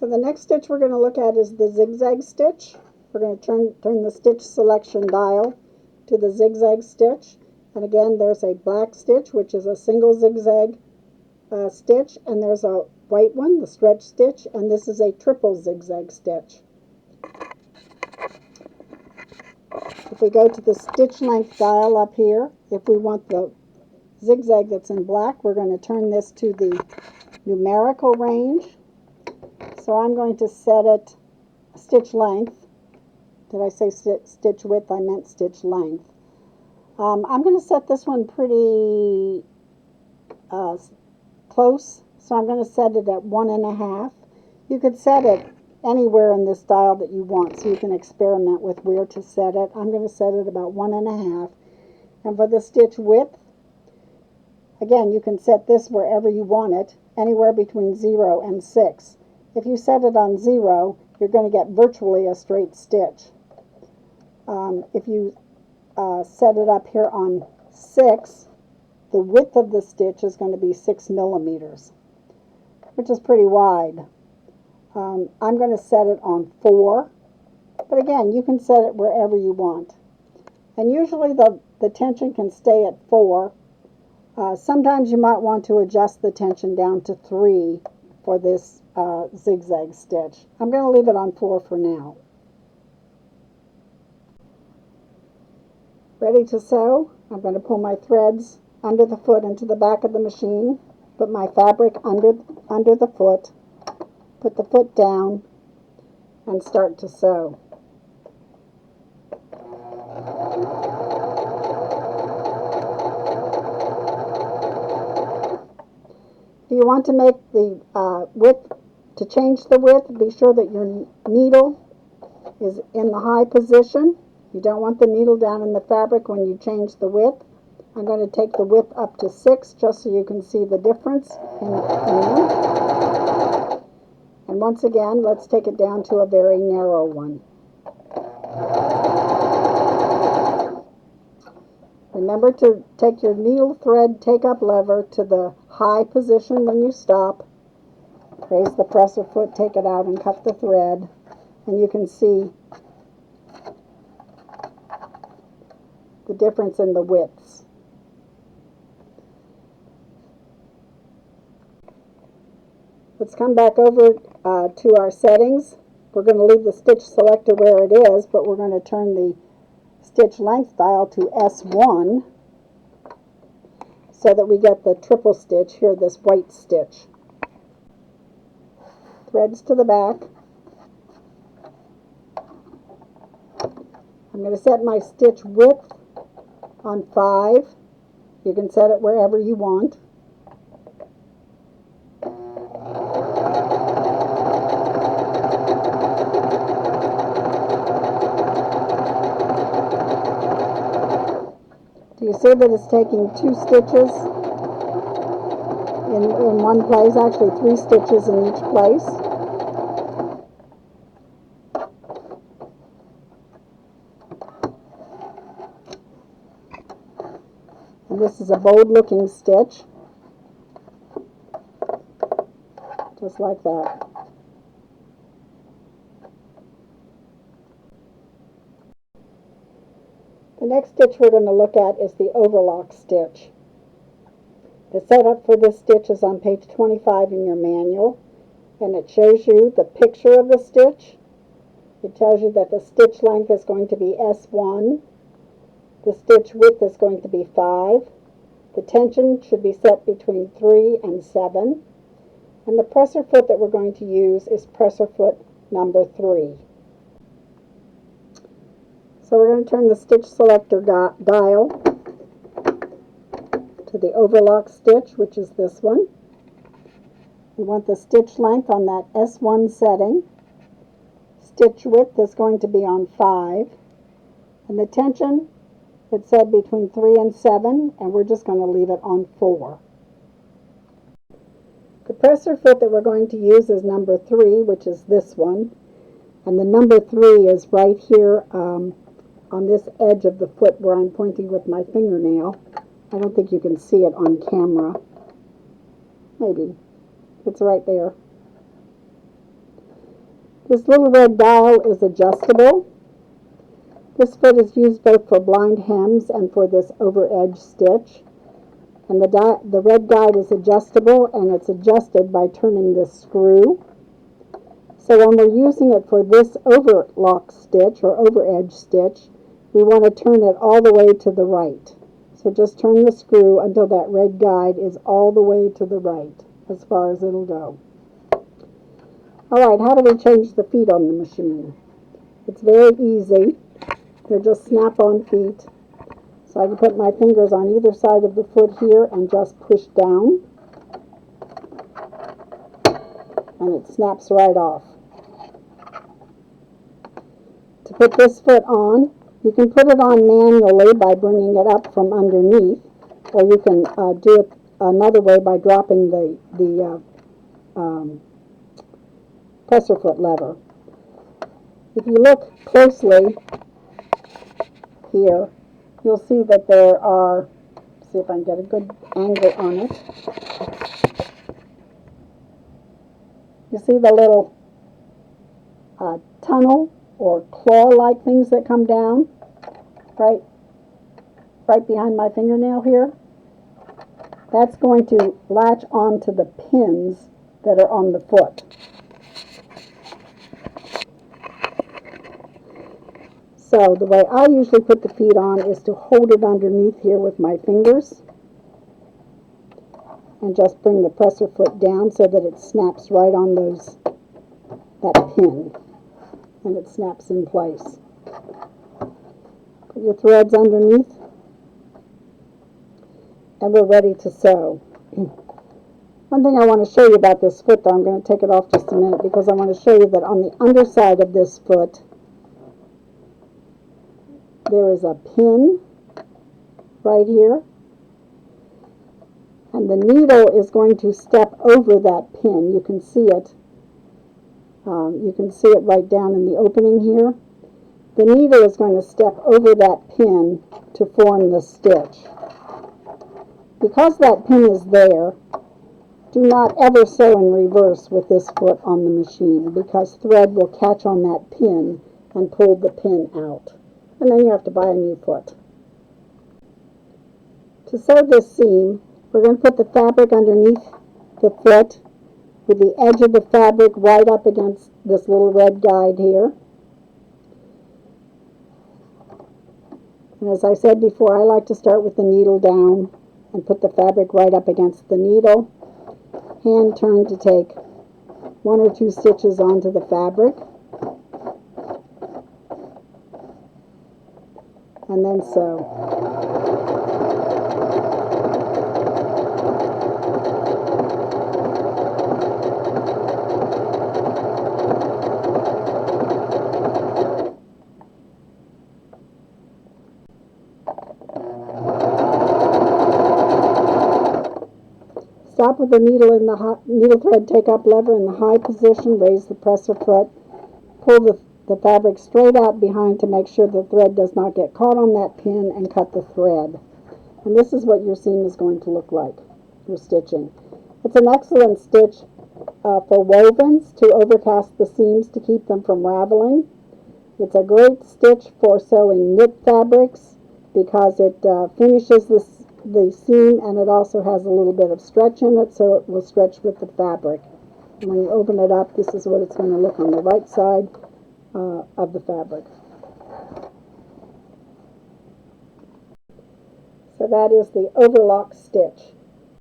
So the next stitch we're going to look at is the zigzag stitch. We're going to turn the stitch selection dial to the zigzag stitch. And again, there's a black stitch, which is a single zigzag stitch, and there's a white one, the stretch stitch, and this is a triple zigzag stitch. If we go to the stitch length dial up here, if we want the zigzag that's in black, we're going to turn this to the numerical range. So I'm going to set it stitch length. Did I say stitch width? I meant stitch length. I'm going to set this one pretty close, so I'm going to set it at 1.5. You could set it anywhere in this dial that you want, so you can experiment with where to set it. I'm going to set it about 1.5. And for the stitch width, again, you can set this wherever you want it, anywhere between 0 and 6. If you set it on 0, you're going to get virtually a straight stitch. If you set it up here on 6, the width of the stitch is going to be 6 millimeters, which is pretty wide. I'm going to set it on 4, but again, you can set it wherever you want. And usually the tension can stay at 4. Sometimes you might want to adjust the tension down to 3 for this zigzag stitch. I'm going to leave it on 4 for now. Ready to sew? I'm going to pull my threads under the foot into the back of the machine, put my fabric under the foot, put the foot down, and start to sew. If you want to make the width, to change the width, be sure that your needle is in the high position. You don't want the needle down in the fabric when you change the width. I'm going to take the width up to 6 just so you can see the difference in length. And once again, let's take it down to a very narrow one. Remember to take your needle thread take-up lever to the high position when you stop. Raise the presser foot, take it out, and cut the thread. And you can see the difference in the widths. Let's come back over to our settings. We're going to leave the stitch selector where it is, but we're going to turn the stitch length dial to S1 so that we get the triple stitch here, this white stitch. Threads to the back. I'm going to set my stitch width on 5. You can set it wherever you want. Do you see that it's taking 2 stitches in one place? Actually 3 stitches in each place. And this is a bold looking stitch, just like that. The next stitch we're going to look at is the overlock stitch. The setup for this stitch is on page 25 in your manual, and it shows you the picture of the stitch. It tells you that the stitch length is going to be S1. The stitch width is going to be 5. The tension should be set between 3 and 7. And the presser foot that we're going to use is presser foot number 3. So we're going to turn the stitch selector dial to the overlock stitch, which is this one. We want the stitch length on that S1 setting. Stitch width is going to be on 5. And the tension, it said between 3 and 7, and we're just going to leave it on 4. The presser foot that we're going to use is number 3, which is this one. And the number 3 is right here on this edge of the foot where I'm pointing with my fingernail. I don't think you can see it on camera. Maybe. It's right there. This little red dial is adjustable. This foot is used both for blind hems and for this over edge stitch. And the red guide is adjustable, and it's adjusted by turning this screw. So when we're using it for this overlock stitch or over edge stitch, we want to turn it all the way to the right. So just turn the screw until that red guide is all the way to the right, as far as it'll go. Alright, how do we change the feet on the machine? It's very easy. They're just snap-on feet. So I can put my fingers on either side of the foot here and just push down. And it snaps right off. To put this foot on, you can put it on manually by bringing it up from underneath, or you can do it another way by dropping the presser foot lever. If you look closely here, you'll see that there are, see if I can get a good angle on it. You see the little tunnel or claw-like things that come down right behind my fingernail here? That's going to latch onto the pins that are on the foot. So the way I usually put the feet on is to hold it underneath here with my fingers and just bring the presser foot down so that it snaps right on that pin, and it snaps in place. Put your threads underneath, and we're ready to sew. One thing I want to show you about this foot, though, I'm going to take it off just a minute because I want to show you that on the underside of this foot there is a pin right here, and the needle is going to step over that pin. You can see it. You can see it right down in the opening here. The needle is going to step over that pin to form the stitch. Because that pin is there, do not ever sew in reverse with this foot on the machine, because thread will catch on that pin and pull the pin out. And then you have to buy a new foot. To sew this seam, we're going to put the fabric underneath the foot with the edge of the fabric right up against this little red guide here. And as I said before, I like to start with the needle down and put the fabric right up against the needle. Hand turn to take 1 or 2 stitches onto the fabric, and then sew. Stop with the needle in the needle thread take up lever in the high position, raise the presser foot, pull the fabric straight out behind to make sure the thread does not get caught on that pin, and cut the thread. And this is what your seam is going to look like, your stitching. It's an excellent stitch for wovens to overcast the seams to keep them from raveling. It's a great stitch for sewing knit fabrics because it finishes the seam, and it also has a little bit of stretch in it, so it will stretch with the fabric. And when you open it up, this is what it's going to look on the right side of the fabric. So that is the overlock stitch.